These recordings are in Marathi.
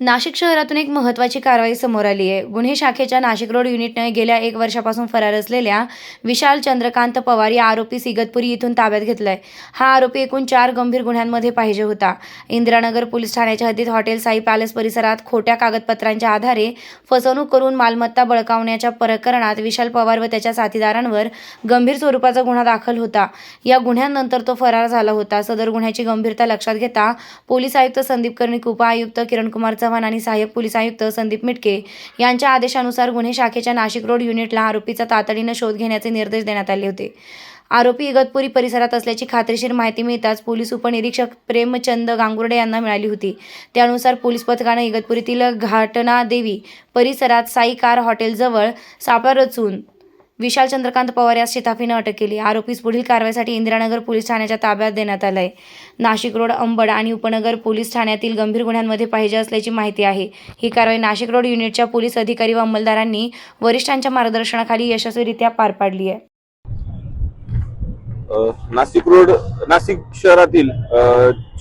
नाशिक शहरातून एक महत्त्वाची कारवाई समोर आली आहे. गुन्हे शाखेच्या नाशिक रोड युनिटने गेल्या 1 वर्षापासून फरार असलेल्या विशाल चंद्रकांत पवार या आरोपीस इगतपुरी येथून ताब्यात घेतलाय. हा आरोपी एकूण 4 गंभीर गुन्ह्यांमध्ये पाहिजे होता. इंदिरानगर पोलीस ठाण्याच्या हद्दीत हॉटेल साई पॅलेस परिसरात खोट्या कागदपत्रांच्या आधारे फसवणूक करून मालमत्ता बळकावण्याच्या प्रकरणात विशाल पवार व त्याच्या साथीदारांवर गंभीर स्वरूपाचा गुन्हा दाखल होता. या गुन्ह्यानंतर तो फरार झाला होता. सदर गुन्ह्याची गंभीरता लक्षात घेता पोलीस आयुक्त संदीप कर्णिक, उपआयुक्त किरणकुमार चव्हाण आणि सहाय्यक पोलीस आयुक्त संदीप मिटके यांच्या आदेशानुसार गुन्हे शाखेच्या नाशिक रोड युनिटला आरोपीचा तातडीने शोध घेण्याचे निर्देश देण्यात आले होते. आरोपी इगतपुरी परिसरात असल्याची खात्रीशीर माहिती मिळताच पोलीस उपनिरीक्षक प्रेमचंद गांगुर्डे यांना मिळाली होती. त्यानुसार पोलीस पथकाने इगतपुरीतील घाटनादेवी परिसरात साई कार हॉटेलजवळ सापळा रचून विशाल चंद्रकांत पवार यास शिताफीने अटक केली. आरोपीस पुढील कारवाईसाठी इंदिरानगर पोलीस ठाण्याच्या ताब्यात देण्यात आले आहे. नाशिक रोड, अंबड आणि उपनगर पोलीस ठाण्यातील गंभीर गुन्ह्यांमध्ये पाहिजे असल्याची माहिती आहे. ही कारवाई नाशिक रोड युनिटच्या पोलीस अधिकारी व अंमलदारांनी वरिष्ठांच्या मार्गदर्शनाखाली यशस्वीरित्या पार पाडली आहे. नाशिक शहरातील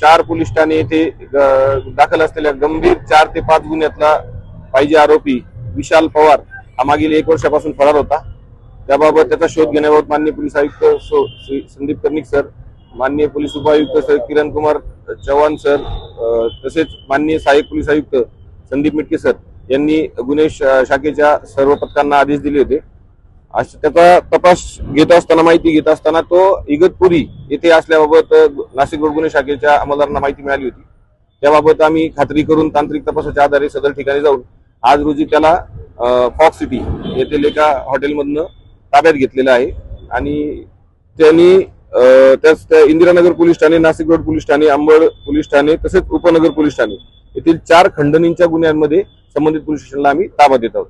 4 पोलीस ठाणे येथे दाखल असलेल्या गंभीर 4 ते 5 गुन्ह्यातला पाहिजे आरोपी विशाल पवार हा मागील 1 वर्षापासून फरार होता. त्याबाबत त्याचा शोध घेण्याबाबत माननीय पोलीस आयुक्त संदीप कर्णिक सर, माननीय पोलीस उपायुक्त सर किरणकुमार चव्हाण सर, तसेच माननीय सहाय्यक पोलीस आयुक्त संदीप मिटके सर यांनी गुन्हे शाखेच्या सर्व पथकांना आदेश दिले होते. त्याचा तपास माहिती घेत असताना तो इगतपुरी येथे असल्याबाबत नाशिक रोड गुन्हे शाखेच्या अंमलदारांना माहिती मिळाली होती. त्याबाबत आम्ही खात्री करून तांत्रिक तपासाच्या आधारे सदर ठिकाणी जाऊन आज रोजी त्याला फॉक्स सिटी येथील एका हॉटेलमधनं ताब्यात घेतलेला आहे आणि त्यांनी Indiranagar police Thane, Nashik road police Thane, Ambad police Thane तसेच उपनगर पोलीस ठाणे येथील 4 खंडणींच्या गुन्ह्यांमध्ये संबंधित पोलीस स्टेशनला आम्ही ताबा देत आहोत.